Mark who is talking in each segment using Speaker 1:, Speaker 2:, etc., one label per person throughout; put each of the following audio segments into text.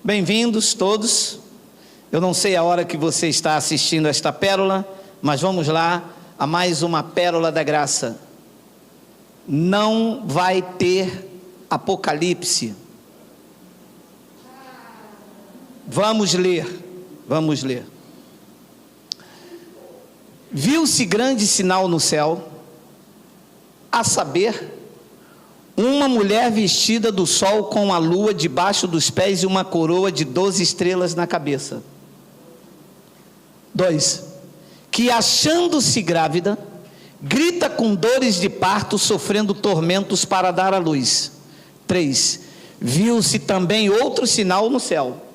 Speaker 1: Bem-vindos todos. Eu não sei a hora que você está assistindo esta pérola, mas vamos lá a mais uma pérola da graça. Não vai ter Apocalipse. Vamos ler. Viu-se grande sinal no céu, a saber, uma mulher vestida do sol com a lua debaixo dos pés e uma coroa de 12 estrelas na cabeça. 2. Que achando-se grávida, grita com dores de parto, sofrendo tormentos para dar à luz. 3. Viu-se também outro sinal no céu.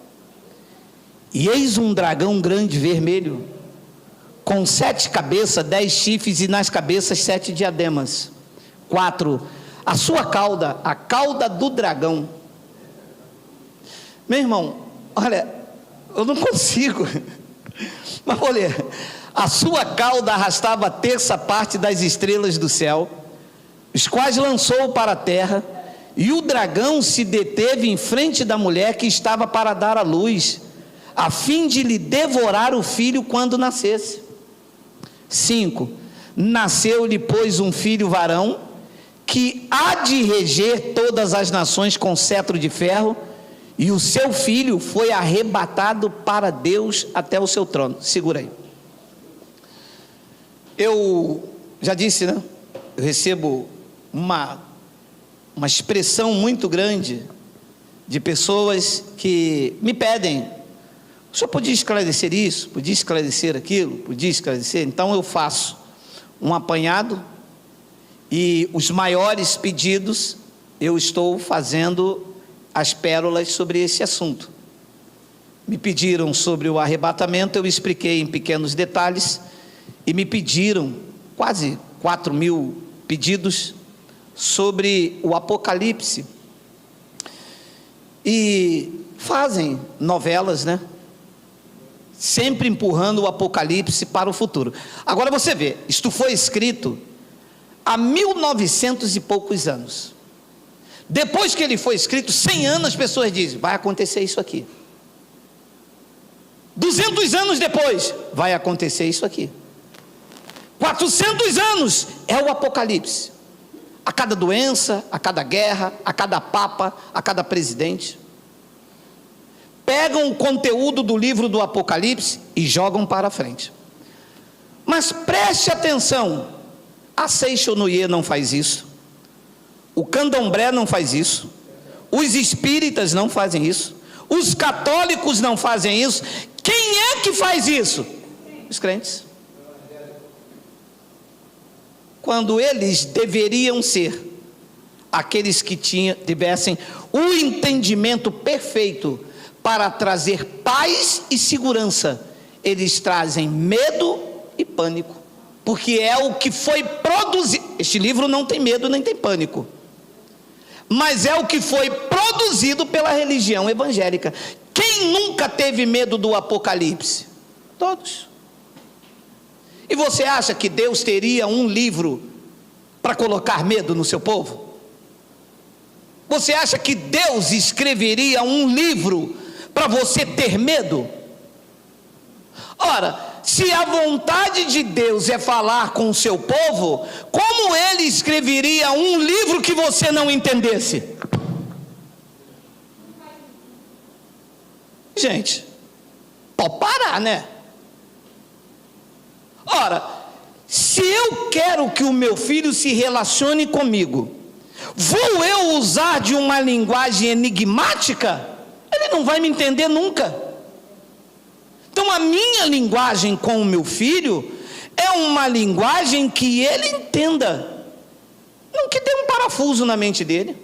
Speaker 1: E eis um dragão grande vermelho, com 7 cabeças, 10 chifres e nas cabeças 7 diademas. 4. A sua cauda, a cauda do dragão. Meu irmão, olha, eu não consigo, mas vou ler. A sua cauda arrastava a terça parte das estrelas do céu, os quais lançou para a terra, e o dragão se deteve em frente da mulher que estava para dar à luz, a fim de lhe devorar o filho quando nascesse. 5. Nasceu-lhe, pois, um filho varão, que há de reger todas as nações com cetro de ferro, e o seu filho foi arrebatado para Deus até o seu trono. Segura aí. Eu já disse, né? Eu recebo uma expressão muito grande de pessoas que me pedem: o senhor podia esclarecer isso? Podia esclarecer aquilo? Podia esclarecer? Então eu faço um apanhado, e os maiores pedidos eu estou fazendo as pérolas sobre esse assunto. Me pediram sobre o arrebatamento, eu expliquei em pequenos detalhes, e me pediram quase 4.000 pedidos sobre o Apocalipse, e fazem novelas, né? Sempre empurrando o Apocalipse para o futuro. Agora você vê, isto foi escrito há 1900 e poucos anos. Depois que ele foi escrito, 100 anos as pessoas dizem: vai acontecer isso aqui. 200 anos depois, vai acontecer isso aqui. 400 anos é o Apocalipse. A cada doença, a cada guerra, a cada papa, a cada presidente. Pegam o conteúdo do livro do Apocalipse e jogam para frente. Mas preste atenção, a Seixonoye não faz isso, o Candomblé não faz isso, os espíritas não fazem isso, os católicos não fazem isso. Quem é que faz isso? Os crentes. Quando eles deveriam ser aqueles que tivessem o entendimento perfeito para trazer paz e segurança, eles trazem medo e pânico, porque é o que foi produzido. Este livro não tem medo nem tem pânico, mas é o que foi produzido pela religião evangélica. Quem nunca teve medo do Apocalipse? Todos. E você acha que Deus teria um livro para colocar medo no seu povo? Você acha que Deus escreveria um livro para você ter medo? Ora, se a vontade de Deus é falar com o seu povo, como ele escreveria um livro que você não entendesse? Gente, pode parar, né? Ora, se eu quero que o meu filho se relacione comigo, vou eu usar de uma linguagem enigmática? Ele não vai me entender nunca. Então a minha linguagem com o meu filho é uma linguagem que ele entenda, não que dê um parafuso na mente dele.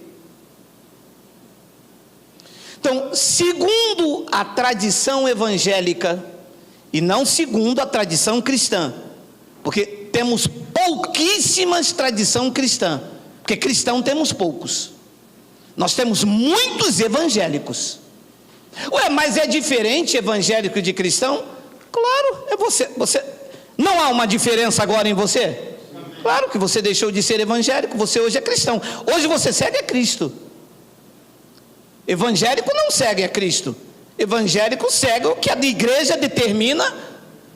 Speaker 1: Então, segundo a tradição evangélica, e não segundo a tradição cristã, porque temos pouquíssimas tradição cristã, porque cristão temos poucos, nós temos muitos evangélicos. Ué, mas é diferente evangélico de cristão? Claro, é você. Não há uma diferença agora em você? Claro que você deixou de ser evangélico, você hoje é cristão. Hoje você segue a Cristo. Evangélico não segue a Cristo, Evangélicos cegam que a igreja determina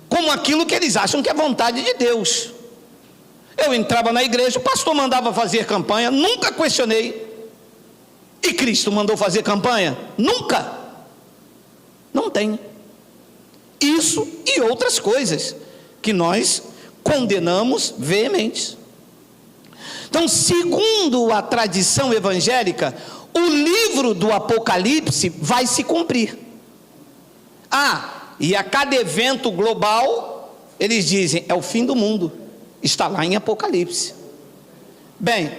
Speaker 1: como aquilo que eles acham que é vontade de Deus. Eu entrava na igreja, o pastor mandava fazer campanha, nunca questionei. E Cristo mandou fazer campanha? Nunca. Não tem. Isso e outras coisas que nós condenamos veemente. Então, segundo a tradição evangélica, o livro do Apocalipse vai se cumprir. E a cada evento global, eles dizem, é o fim do mundo. Está lá em Apocalipse. Bem,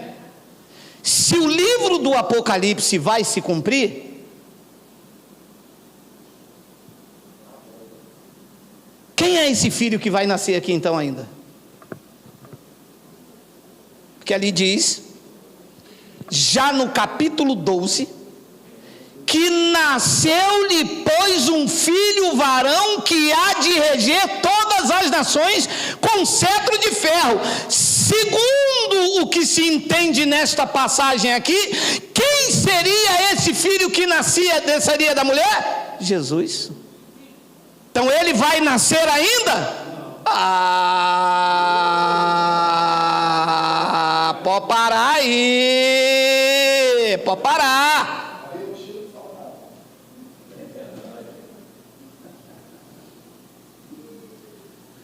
Speaker 1: se o livro do Apocalipse vai se cumprir, quem é esse filho que vai nascer aqui então ainda? Porque ali diz, já no capítulo 12, que nasceu-lhe, pois, um filho varão que há de reger todas as nações com cetro de ferro. Segundo o que se entende nesta passagem aqui, quem seria esse filho que nasceria da mulher? Jesus. Então ele vai nascer ainda? Pode parar aí, pode parar.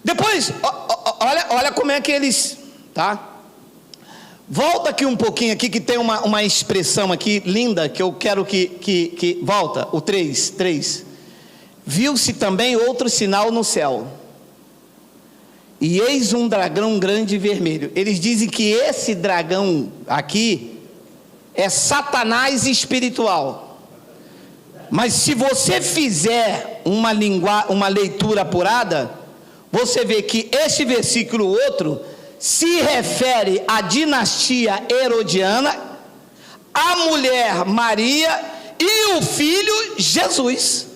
Speaker 1: Depois, olha como é que eles, tá? Volta aqui um pouquinho aqui, que tem uma expressão aqui linda, que eu quero que volta, o 3. Viu-se também outro sinal no céu, e eis um dragão grande e vermelho. Eles dizem que esse dragão aqui é Satanás espiritual. Mas se você fizer uma leitura apurada, você vê que este versículo outro se refere à dinastia herodiana, a mulher Maria e o filho Jesus.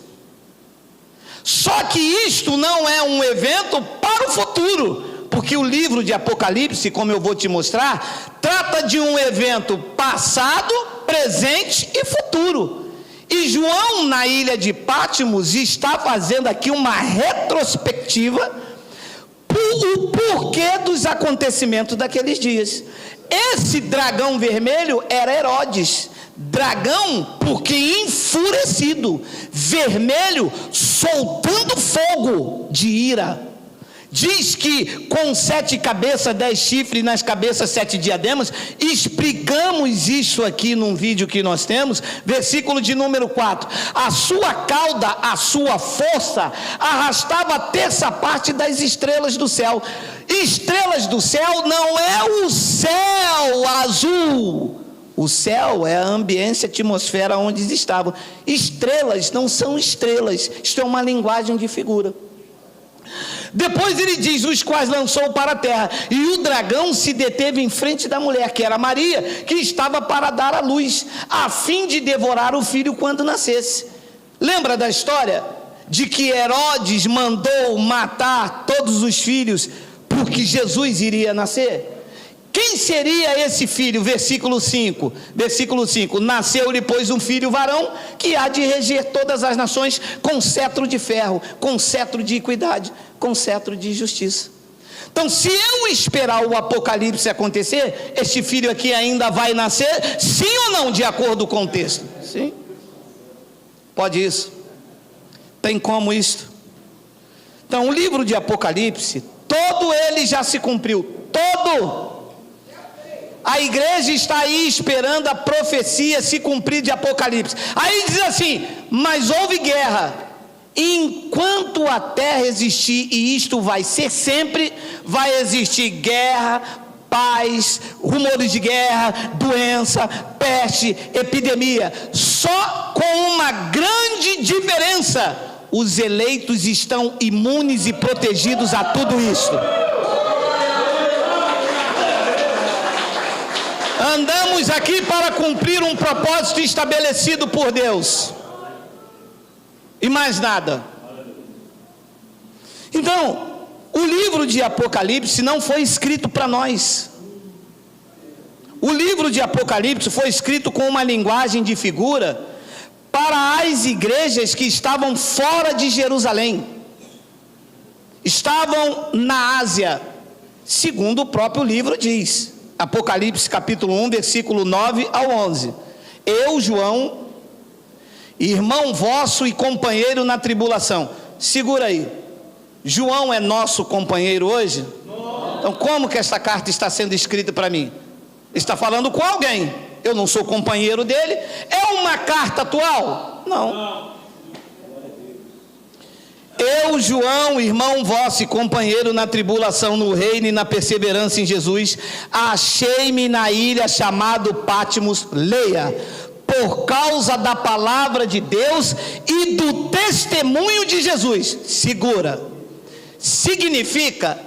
Speaker 1: Só que isto não é um evento para o futuro, porque o livro de Apocalipse, como eu vou te mostrar, trata de um evento passado, presente e futuro. E João, na ilha de Patmos, está fazendo aqui uma retrospectiva o porquê dos acontecimentos daqueles dias. Esse dragão vermelho era Herodes. Dragão porque enfurecido, vermelho soltando fogo de ira. Diz que com 7 cabeças, 10 chifres, nas cabeças 7 diademas. Explicamos isso aqui num vídeo que nós temos, versículo de número 4. A sua cauda, a sua força, arrastava a terça parte das estrelas do céu. Estrelas do céu não é o céu azul. O céu é a ambiência, a atmosfera onde eles estavam. Estrelas não são estrelas. Isto é uma linguagem de figura. Depois ele diz, os quais lançou para a terra, e o dragão se deteve em frente da mulher, que era Maria, que estava para dar à luz, a fim de devorar o filho quando nascesse. Lembra da história de que Herodes mandou matar todos os filhos porque Jesus iria nascer? Quem seria esse filho? Versículo 5, nasceu-lhe, pois, um filho varão, que há de reger todas as nações com cetro de ferro, com cetro de equidade, com cetro de justiça. Então, se eu esperar o Apocalipse acontecer, este filho aqui ainda vai nascer, sim ou não, de acordo com o texto? Sim. Pode isso? Tem como isso? Então, o livro de Apocalipse, todo ele já se cumpriu, todo. A igreja está aí esperando a profecia se cumprir de Apocalipse. Aí diz assim, mas houve guerra. Enquanto a terra existir, e isto vai ser sempre, vai existir guerra, paz, rumores de guerra, doença, peste, epidemia. Só com uma grande diferença: os eleitos estão imunes e protegidos a tudo isto. Andamos aqui para cumprir um propósito estabelecido por Deus, e mais nada. Então, o livro de Apocalipse não foi escrito para nós. O livro de Apocalipse foi escrito com uma linguagem de figura para as igrejas que estavam fora de Jerusalém, estavam na Ásia, segundo o próprio livro diz, Apocalipse capítulo 1, versículo 9 ao 11. Eu, João, irmão vosso e companheiro na tribulação. Segura aí, João é nosso companheiro hoje? Então como que esta carta está sendo escrita para mim? Está falando com alguém, eu não sou companheiro dele. É uma carta atual? Não. Eu, João, irmão vosso e companheiro na tribulação, no reino e na perseverança em Jesus, achei-me na ilha chamado Patmos, leia, por causa da palavra de Deus e do testemunho de Jesus. Segura. Significa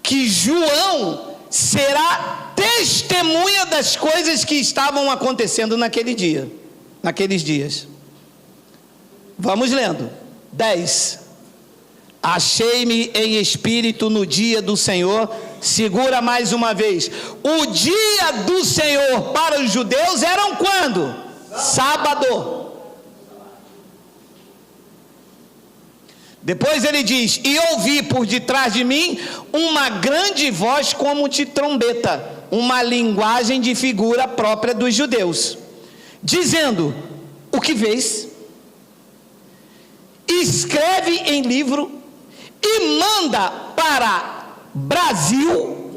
Speaker 1: que João será testemunha das coisas que estavam acontecendo naqueles dias. Vamos lendo. 10. Achei-me em espírito no dia do Senhor. Segura mais uma vez. O dia do Senhor para os judeus eram quando? Sábado. Depois ele diz: e ouvi por detrás de mim uma grande voz como de trombeta, uma linguagem de figura própria dos judeus, dizendo: o que vês? Escreve em livro e manda para Brasil,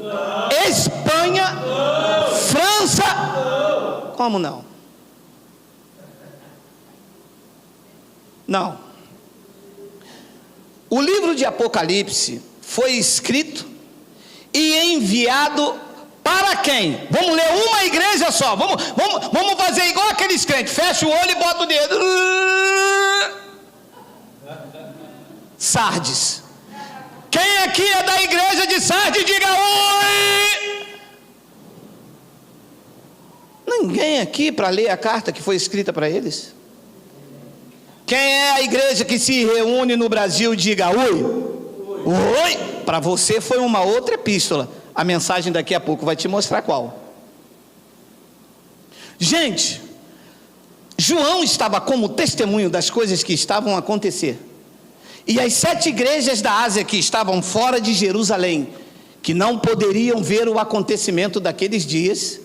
Speaker 1: Espanha, França. Como não? Não. O livro de Apocalipse foi escrito e enviado para quem? Vamos ler uma igreja só. Vamos fazer igual aqueles crentes. Fecha o olho e bota o dedo. Sardes. Quem aqui é da igreja de Sardes, diga oi. Ninguém aqui para ler a carta que foi escrita para eles? Quem é a igreja que se reúne no Brasil, diga oi. Oi. Para você foi uma outra epístola. A mensagem daqui a pouco vai te mostrar qual. Gente, João estava como testemunho das coisas que estavam a acontecer. E as 7 igrejas da Ásia que estavam fora de Jerusalém, que não poderiam ver o acontecimento daqueles dias,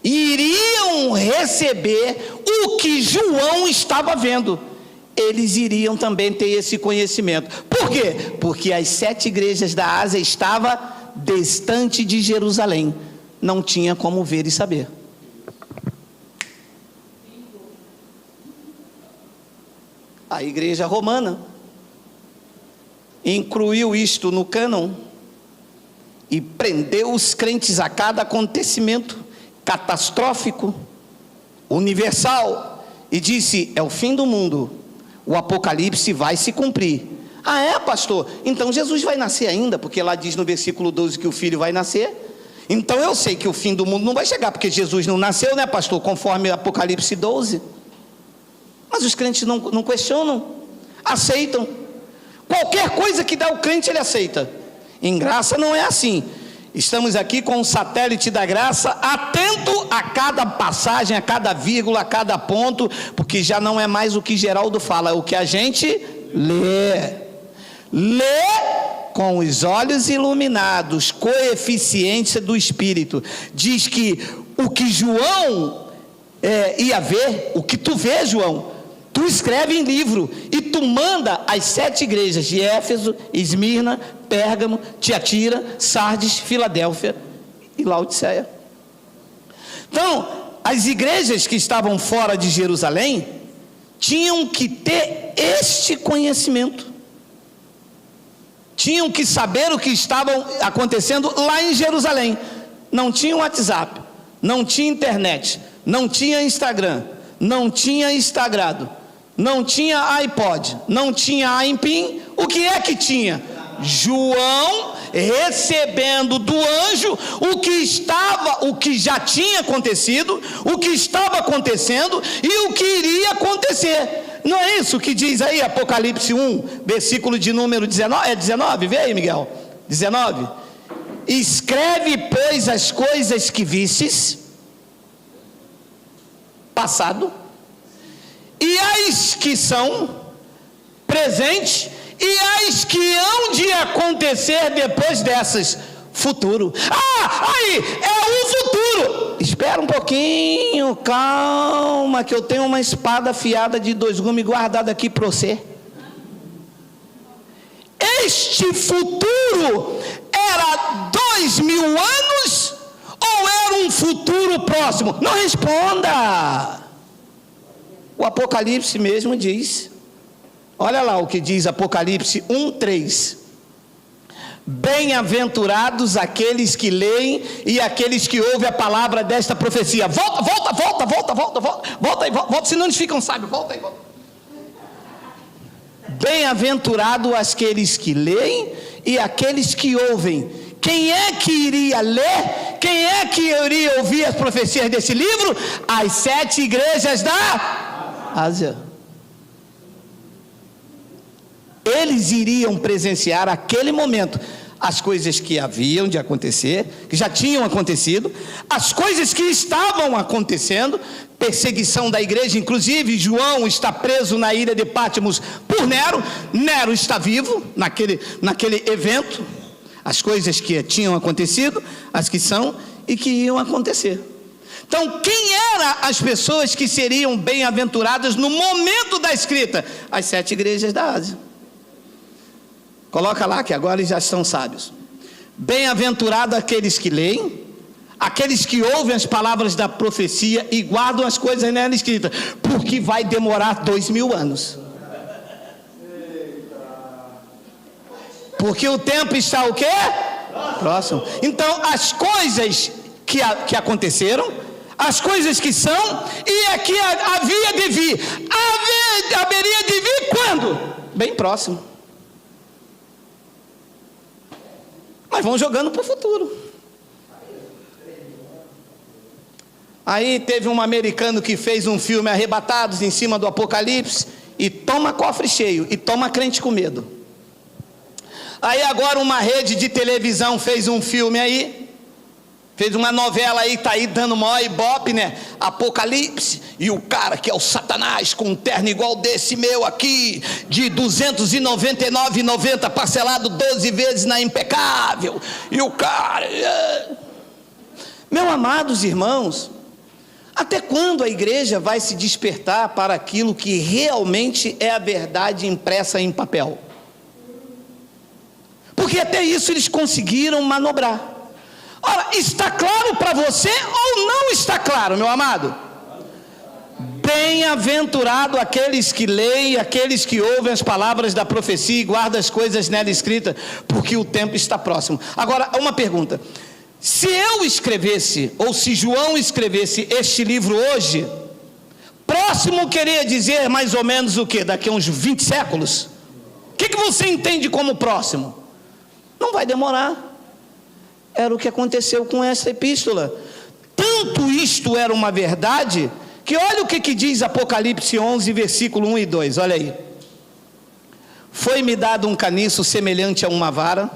Speaker 1: iriam receber o que João estava vendo. Eles iriam também ter esse conhecimento. Por quê? Porque as 7 igrejas da Ásia estavam distante de Jerusalém, não tinha como ver e saber. A igreja romana incluiu isto no cânon e prendeu os crentes a cada acontecimento catastrófico, universal, e disse: é o fim do mundo, o Apocalipse vai se cumprir. Ah é, pastor? Então Jesus vai nascer ainda, porque lá diz no versículo 12 que o filho vai nascer. Então eu sei que o fim do mundo não vai chegar, porque Jesus não nasceu, né, pastor? Conforme Apocalipse 12. Mas os crentes não questionam, aceitam. Qualquer coisa que dá o crente, ele aceita. Em graça não é assim. Estamos aqui com o satélite da graça, atento a cada passagem, a cada vírgula, a cada ponto, porque já não é mais o que Geraldo fala, é o que a gente lê. Lê com os olhos iluminados, coeficiência do Espírito. Diz que o que João ia ver, o que tu vê, João, tu escreve em livro e tu manda às 7 igrejas de Éfeso, Esmirna, Pérgamo, Tiatira, Sardes, Filadélfia e Laodiceia. Então, as igrejas que estavam fora de Jerusalém tinham que ter este conhecimento. Tinham que saber o que estava acontecendo lá em Jerusalém. Não tinha WhatsApp, não tinha internet, não tinha Instagram, não tinha Instagram, não tinha iPod, não tinha iPin. O que é que tinha? João recebendo do anjo o que já tinha acontecido, o que estava acontecendo e o que iria acontecer. Não é isso que diz aí Apocalipse 1, versículo de número 19? É 19? Vê aí, Miguel. 19. Escreve, pois, as coisas que vistes, passado, e as que são presentes, e as que hão de acontecer depois dessas, futuro. Aí, é o futuro. Espera um pouquinho, calma, que eu tenho uma espada afiada de 2 gumes guardada aqui para você. Este futuro era 2000 anos ou era um futuro próximo? Não responda. O Apocalipse mesmo diz, olha lá o que diz Apocalipse 1:3. Bem-aventurados aqueles que leem e aqueles que ouvem a palavra desta profecia. Volta, senão eles ficam sábios. Volta. Bem-aventurado aqueles que leem e aqueles que ouvem. Quem é que iria ler? Quem é que iria ouvir as profecias desse livro? As 7 igrejas da Ásia. Eles iriam presenciar aquele momento, as coisas que haviam de acontecer, que já tinham acontecido, as coisas que estavam acontecendo, perseguição da igreja, inclusive João está preso na ilha de Patmos por Nero. Nero está vivo naquele evento, as coisas que tinham acontecido, as que são e que iam acontecer. Então, quem eram as pessoas que seriam bem-aventuradas no momento da escrita? As 7 igrejas da Ásia. Coloca lá que agora eles já estão sábios. Bem-aventurados aqueles que leem, aqueles que ouvem as palavras da profecia e guardam as coisas nela escritas, porque vai demorar 2000 anos. Porque o tempo está o quê? Próximo. Então, as coisas que aconteceram, as coisas que são, e é que havia de vir. Haveria de vir quando? Bem próximo. Mas vão jogando para o futuro. Aí teve um americano que fez um filme Arrebatados em cima do Apocalipse, e toma cofre cheio, e toma crente com medo. Aí agora uma rede de televisão fez um filme aí, fez uma novela aí, tá aí dando maior ibope, né? Apocalipse, e o cara que é o Satanás, com um terno igual desse meu aqui, de R$ 299,90, parcelado 12 vezes na Impecável, e o cara... Meus amados irmãos, até quando a igreja vai se despertar para aquilo que realmente é a verdade impressa em papel? Porque até isso eles conseguiram manobrar. Ora, está claro para você ou não está claro, meu amado? Bem-aventurado aqueles que leem, aqueles que ouvem as palavras da profecia e guardam as coisas nela escritas, porque o tempo está próximo. Agora, uma pergunta: se eu escrevesse, ou se João escrevesse este livro hoje, próximo queria dizer mais ou menos o que? Daqui a uns 20 séculos? O que você entende como próximo? Não vai demorar. Era o que aconteceu com essa epístola. Tanto isto era uma verdade, que olha o que diz Apocalipse 11, versículo 1 e 2, olha aí. Foi-me dado um caniço semelhante a uma vara,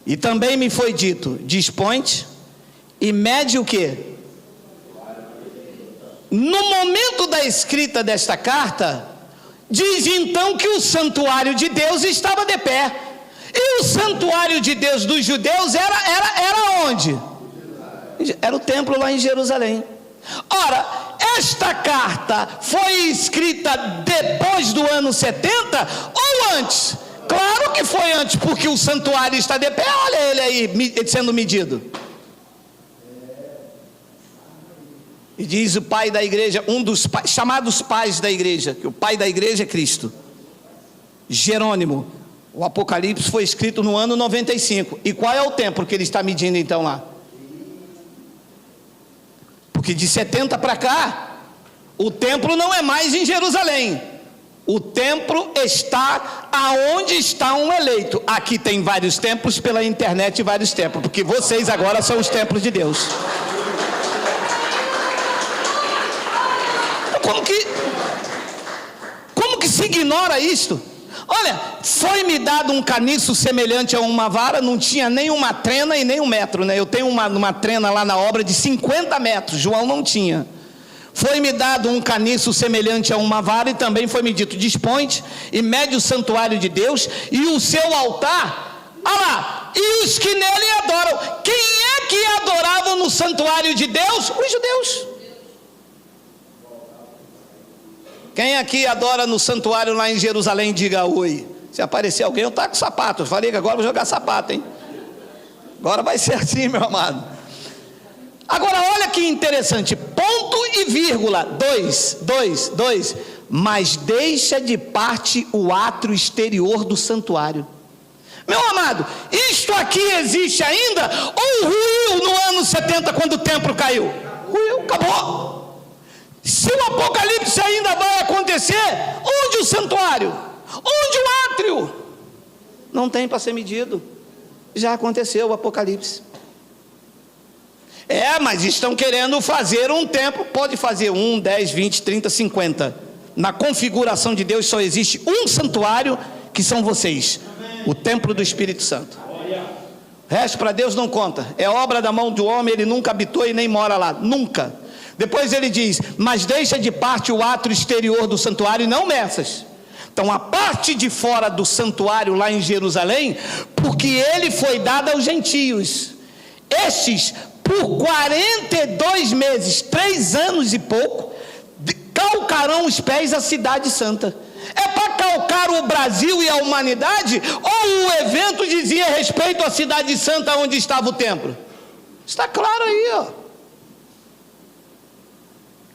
Speaker 1: e também me foi dito, dispõe-te e mede o quê? No momento da escrita desta carta, diz então que o santuário de Deus estava de pé. E o santuário de Deus dos judeus era onde? Era o templo lá em Jerusalém. Ora, esta carta foi escrita depois do ano 70 ou antes? Claro que foi antes, porque o santuário está de pé. Olha ele aí sendo medido. E diz o pai da igreja, um dos chamados pais da igreja, que o pai da igreja é Cristo, Jerônimo. O Apocalipse foi escrito no ano 95. E qual é o tempo que ele está medindo então lá? Porque de 70 para cá, o templo não é mais em Jerusalém. O templo está aonde está um eleito. Aqui tem vários templos, pela internet vários templos, porque vocês agora são os templos de Deus. Como que se ignora isto? Olha, foi-me dado um caniço semelhante a uma vara, não tinha nem uma trena e nem um metro, né? Eu tenho uma trena lá na obra de 50 metros, João não tinha. Foi-me dado um caniço semelhante a uma vara, e também foi-me dito: dispõe-te e mede o santuário de Deus e o seu altar, e os que nele adoram. Quem é que adoravam no santuário de Deus? Os judeus. Quem aqui adora no santuário lá em Jerusalém, diga oi. Se aparecer alguém, eu taco sapato. Eu falei que agora eu vou jogar sapato, hein? Agora vai ser assim, meu amado. Agora olha que interessante, ponto e vírgula, 2, mas deixa de parte o átrio exterior do santuário. Meu amado, isto aqui existe ainda, ou ruiu no ano 70 quando o templo caiu? Ruiu, acabou. Se o apocalipse ainda vai acontecer, onde o santuário? Onde o átrio? Não tem para ser medido, já aconteceu o apocalipse. Mas estão querendo fazer um templo. Pode fazer 1, 10, 20, 30, 50. Na configuração de Deus só existe um santuário, que são vocês. O templo do Espírito Santo. O resto para Deus não conta. É obra da mão do homem, ele nunca habitou e nem mora lá. Nunca. Depois ele diz: mas deixa de parte o átrio exterior do santuário e não meças. Então a parte de fora do santuário lá em Jerusalém, porque ele foi dado aos gentios. Estes, por 42 meses, 3 anos e pouco, calcarão os pés à cidade santa. É para calcar o Brasil e a humanidade? Ou o evento dizia respeito à cidade santa onde estava o templo? Está claro aí, ó.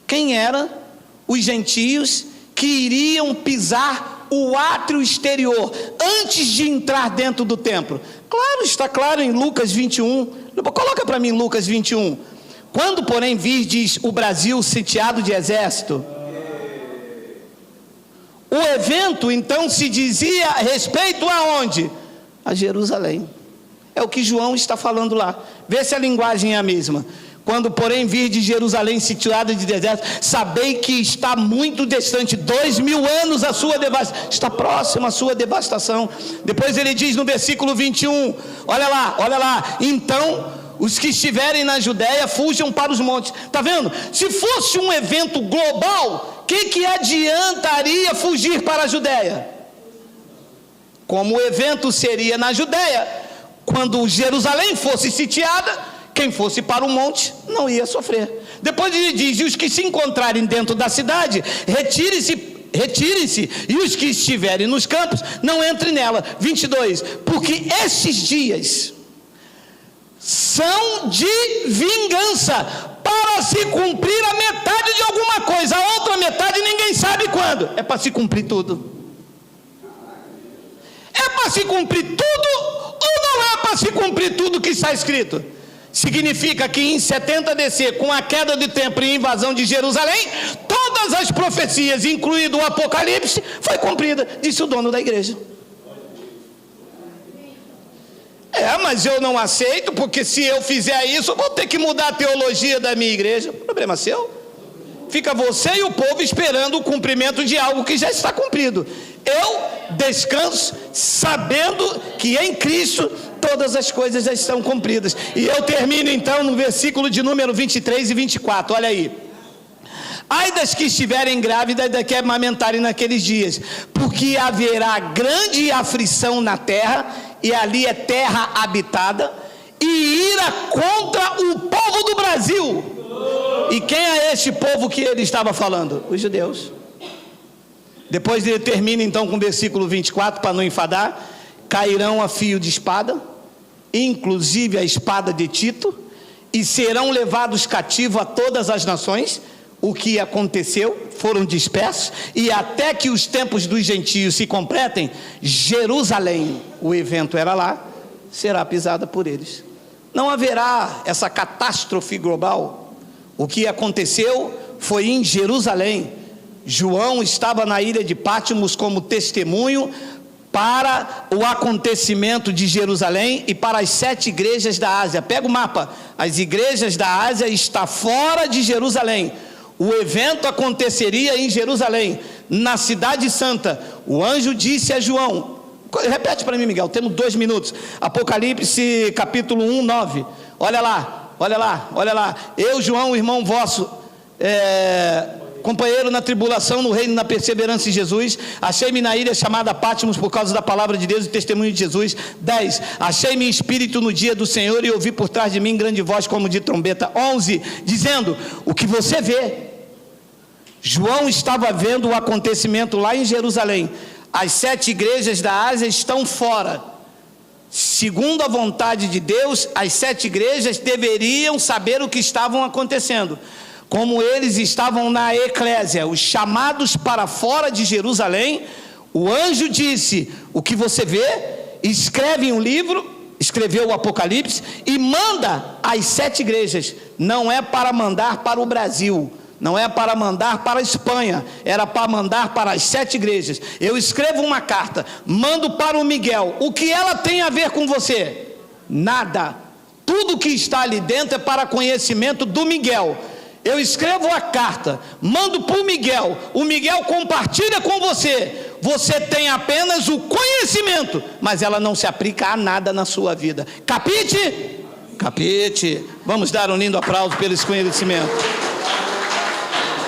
Speaker 1: Quem eram os gentios que iriam pisar o átrio exterior antes de entrar dentro do templo? Claro, está claro em Lucas 21. Coloca para mim Lucas 21. Quando, porém, virdes o Brasil sitiado de exército. O evento, então, se dizia a respeito aonde? A Jerusalém. É o que João está falando lá. Vê se a linguagem é a mesma. Quando, porém, virdes Jerusalém sitiada de deserto, sabei que está muito distante, 2000 anos a sua devastação, está próxima a sua devastação. Depois ele diz no versículo 21, olha lá, então os que estiverem na Judéia fujam para os montes. Está vendo? Se fosse um evento global, que adiantaria fugir para a Judéia? Como o evento seria na Judéia, quando Jerusalém fosse sitiada, quem fosse para o monte não ia sofrer. Depois ele diz: e os que se encontrarem dentro da cidade, retirem-se, e os que estiverem nos campos, não entrem nela. 22, porque estes dias são de vingança, para se cumprir a metade de alguma coisa, a outra metade ninguém sabe quando. É para se cumprir tudo. É para se cumprir tudo, ou não é para se cumprir tudo que está escrito? Significa que em 70 DC, com a queda do templo e invasão de Jerusalém, todas as profecias, incluído o Apocalipse, foi cumprida, disse o dono da igreja. Mas eu não aceito, porque se eu fizer isso, eu vou ter que mudar a teologia da minha igreja. Problema seu. Fica você e o povo esperando o cumprimento de algo que já está cumprido. Eu descanso sabendo que em Cristo todas as coisas já estão cumpridas. E eu termino então no versículo de número 23 e 24, olha aí. Ai das que estiverem grávidas e das que amamentarem naqueles dias, porque haverá grande aflição na terra, e ali é terra habitada, e ira contra o povo do Brasil. E quem é este povo que ele estava falando? Os judeus. Depois ele termina então com o versículo 24, para não enfadar: cairão a fio de espada, inclusive a espada de Tito, e serão levados cativos a todas as nações. O que aconteceu? Foram dispersos, e até que os tempos dos gentios se completem, Jerusalém, o evento era lá, será pisada por eles. Não haverá essa catástrofe global. O que aconteceu foi em Jerusalém. João estava na ilha de Patmos como testemunho para o acontecimento de Jerusalém e para as 7 igrejas da Ásia. Pega o mapa, as igrejas da Ásia estão fora de Jerusalém. O evento aconteceria em Jerusalém, na cidade santa. O anjo disse a João, repete para mim, Miguel, temos 2 minutos, Apocalipse capítulo 1, 9, olha lá, eu, João, irmão vosso, companheiro na tribulação, no reino, na perseverança em Jesus. Achei-me na ilha chamada Patmos por causa da palavra de Deus e testemunho de Jesus. 10, achei-me em espírito no dia do Senhor e ouvi por trás de mim grande voz como de trombeta. 11, dizendo, o que você vê. João estava vendo o acontecimento lá em Jerusalém. As 7 igrejas da Ásia estão fora. Segundo a vontade de Deus, as 7 igrejas deveriam saber o que estavam acontecendo. Como eles estavam na eclésia, os chamados para fora de Jerusalém, o anjo disse, o que você vê, escreve em um livro, escreveu o Apocalipse, e manda às 7 igrejas. Não é para mandar para o Brasil, não é para mandar para a Espanha, era para mandar para as 7 igrejas. Eu escrevo uma carta, mando para o Miguel. O que ela tem a ver com você? Nada. Tudo que está ali dentro é para conhecimento do Miguel. Eu escrevo a carta, mando para o Miguel compartilha com você. Você tem apenas o conhecimento, mas ela não se aplica a nada na sua vida. Capite? Capite. Vamos dar um lindo aplauso pelo esse conhecimento.